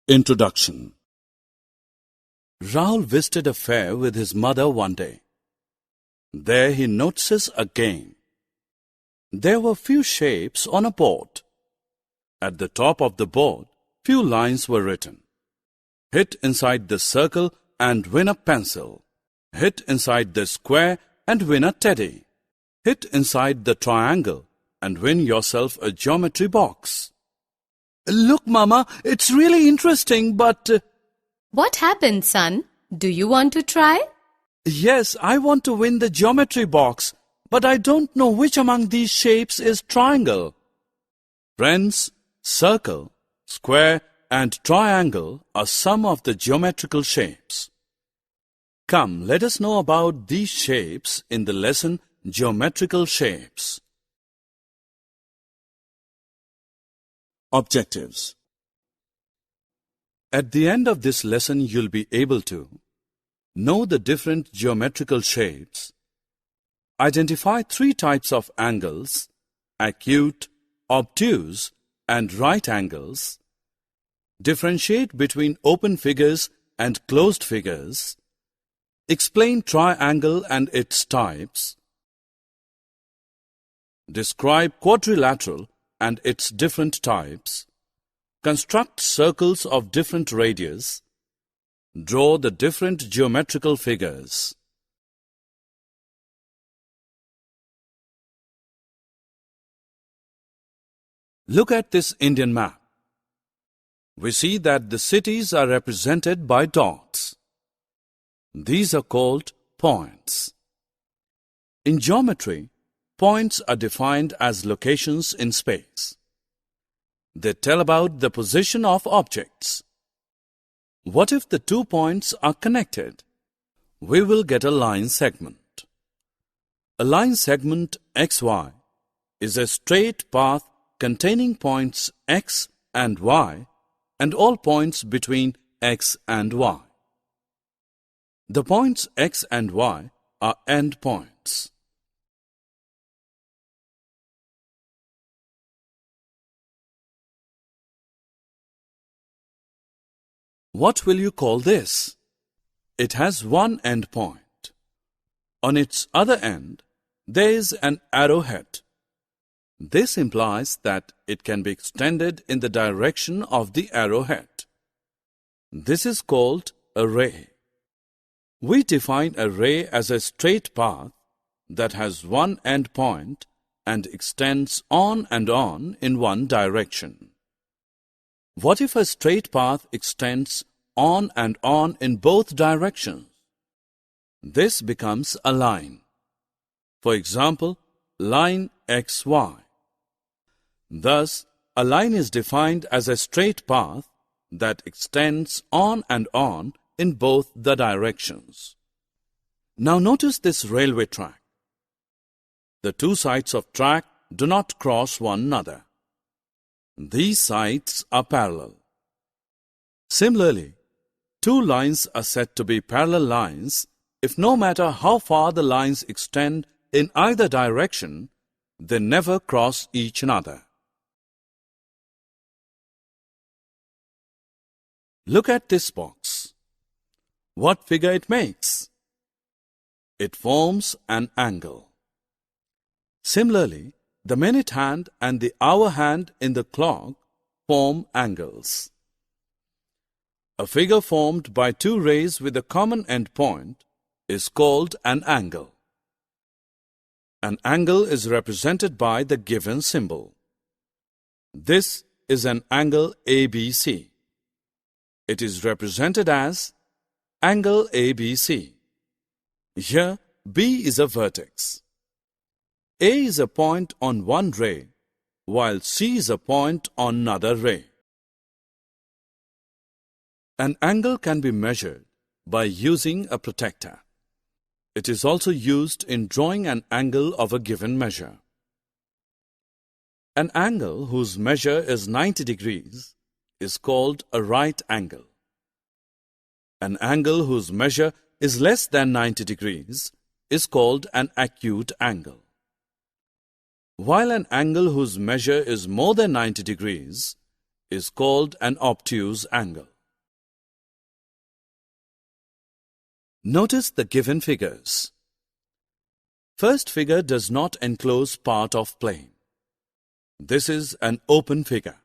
Introduction. Rahul visited a fair with his mother one day. There he notices a game. There were few shapes on a board. At the top of the board, few lines were written. Hit inside the circle and win a pencil. Hit inside the square and win a teddy. Hit inside the triangle and win yourself a geometry box. Look, Mama, it's really interesting, but... What happened, son? Do you want to try? Yes, I want to win the geometry box, but I don't know which among these shapes is triangle. Friends, circle, square and triangle are some of the geometrical shapes. Come, let us know about these shapes in the lesson Geometrical Shapes. Objectives. At the end of this lesson, you'll be able to know the different geometrical shapes, identify three types of angles, acute, obtuse, and right angles, differentiate between open figures and closed figures, explain triangle and its types, describe quadrilateral and its different types, construct circles of different radius, draw the different geometrical figures. Look at this Indian map. We see that the cities are represented by dots. These are called points. In geometry, points are defined as locations in space. They tell about the position of objects. What if the 2 points are connected? We will get a line segment. A line segment XY is a straight path containing points X and Y and all points between X and Y. The points X and Y are endpoints. What will you call this? It has one end point. On its other end, there is an arrowhead. This implies that it can be extended in the direction of the arrowhead. This is called a ray. We define a ray as a straight path that has one end point and extends on and on in one direction. What if a straight path extends on and on in both directions? This becomes a line. For example, line XY. Thus, a line is defined as a straight path that extends on and on in both the directions. Now notice this railway track. The two sides of track do not cross one another. These sides are parallel. Similarly, two lines are said to be parallel lines if no matter how far the lines extend in either direction, they never cross each other. Look at this box. What figure it makes? It forms an angle. Similarly, the minute hand and the hour hand in the clock form angles. A figure formed by two rays with a common end point is called an angle. An angle is represented by the given symbol. This is an angle ABC. It is represented as angle ABC. Here, B is a vertex. A is a point on one ray, while C is a point on another ray. An angle can be measured by using a protractor. It is also used in drawing an angle of a given measure. An angle whose measure is 90 degrees is called a right angle. An angle whose measure is less than 90 degrees is called an acute angle. While an angle whose measure is more than 90 degrees is called an obtuse angle. Notice the given figures. First figure does not enclose part of plane. This is an open figure.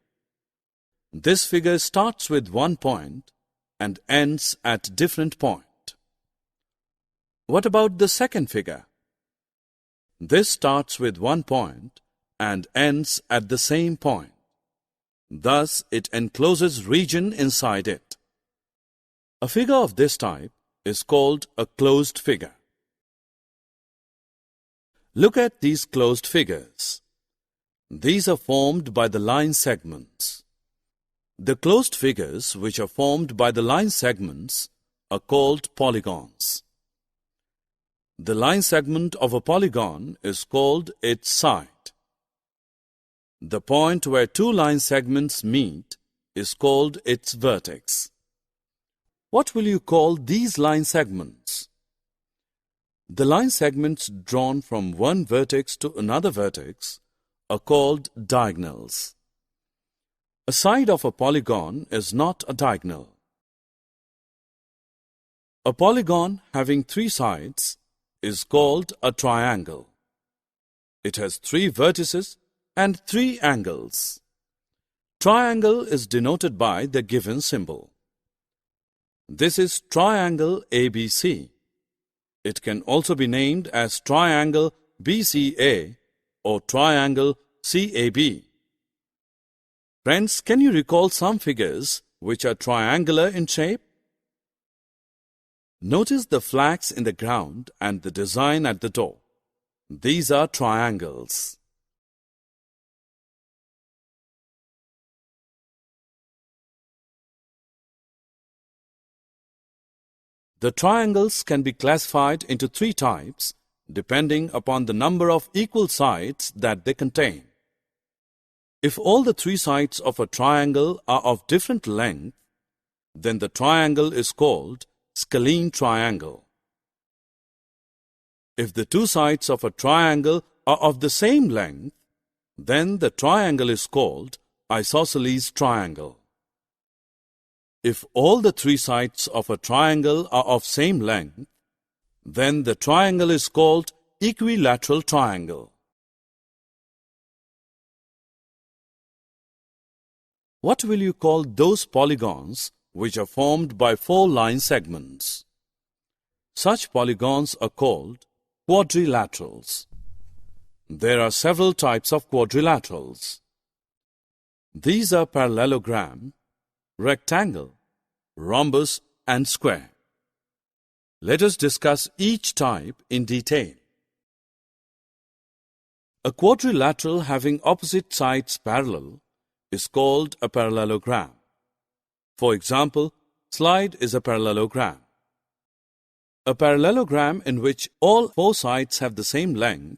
This figure starts with one point and ends at different point. What about the second figure? This starts with one point and ends at the same point. Thus, it encloses region inside it. A figure of this type is called a closed figure. Look at these closed figures. These are formed by the line segments. The closed figures which are formed by the line segments are called polygons. The line segment of a polygon is called its side. The point where two line segments meet is called its vertex. What will you call these line segments? The line segments drawn from one vertex to another vertex are called diagonals. A side of a polygon is not a diagonal. A polygon having three sides is called a triangle. It has three vertices and three angles. Triangle is denoted by the given symbol. This is triangle ABC. It can also be named as triangle BCA or triangle CAB. Friends, can you recall some figures which are triangular in shape? Notice the flags in the ground and the design at the door. These are triangles. The triangles can be classified into three types depending upon the number of equal sides that they contain. If all the three sides of a triangle are of different length, then the triangle is called scalene triangle. If the two sides of a triangle are of the same length, then the triangle is called isosceles triangle. If all the three sides of a triangle are of same length, then the triangle is called equilateral triangle. What will you call those polygons which are formed by four line segments? Such polygons are called quadrilaterals. There are several types of quadrilaterals. These are parallelogram, rectangle, rhombus, and square. Let us discuss each type in detail. A quadrilateral having opposite sides parallel is called a parallelogram. For example, slide is a parallelogram. A parallelogram in which all four sides have the same length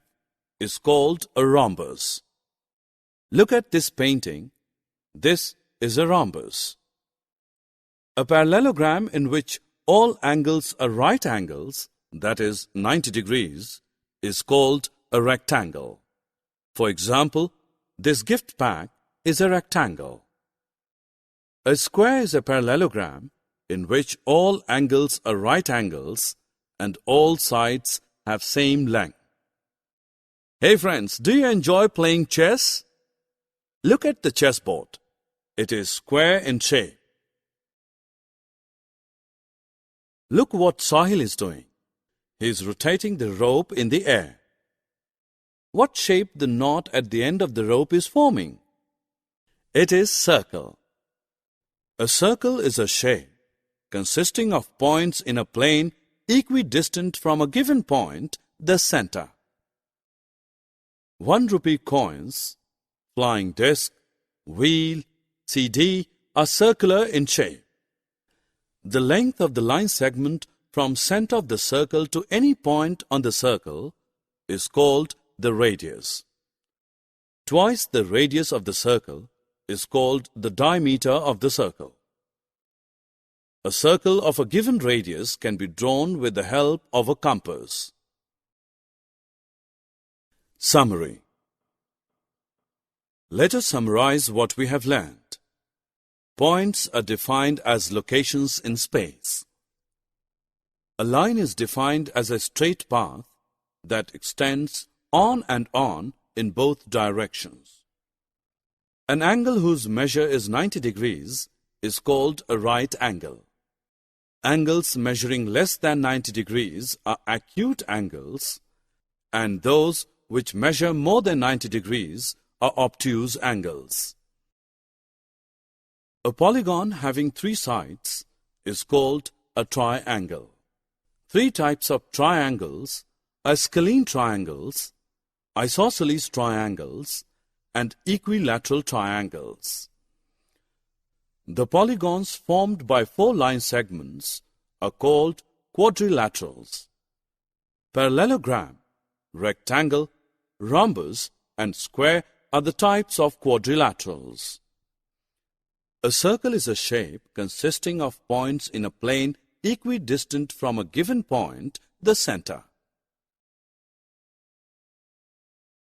is called a rhombus. Look at this painting. This is a rhombus. A parallelogram in which all angles are right angles, that is 90 degrees, is called a rectangle. For example, this gift pack is a rectangle. A square is a parallelogram in which all angles are right angles and all sides have same length. Hey friends, do you enjoy playing chess? Look at the chessboard. It is square in shape. Look what Sahil is doing. He is rotating the rope in the air. What shape the knot at the end of the rope is forming? It is circle. A circle is a shape consisting of points in a plane equidistant from a given point, the center. 1 rupee coins, flying disc, wheel, CD are circular in shape. The length of the line segment from center of the circle to any point on the circle is called the radius. Twice the radius of the circle is called the diameter of the circle. A circle of a given radius can be drawn with the help of a compass. Summary. Let us summarize what we have learned. Points are defined as locations in space. A line is defined as a straight path that extends on and on in both directions. An angle whose measure is 90 degrees is called a right angle. Angles measuring less than 90 degrees are acute angles, and those which measure more than 90 degrees are obtuse angles. A polygon having 3 sides is called a triangle. 3 types of triangles are scalene triangles, isosceles triangles, and equilateral triangles. The polygons formed by 4 line segments are called quadrilaterals. Parallelogram, rectangle, rhombus, and square are the types of quadrilaterals. A circle is a shape consisting of points in a plane equidistant from a given point, the center.